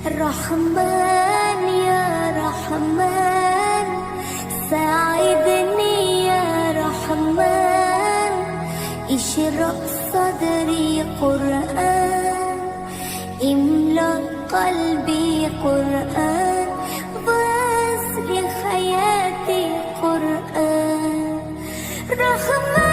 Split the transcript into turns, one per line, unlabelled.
رحمن يا رحمن ساعدني يا رحمن اشرح صدري قرآن املأ قلبي قرآن واسر حياتي قرآن رحمن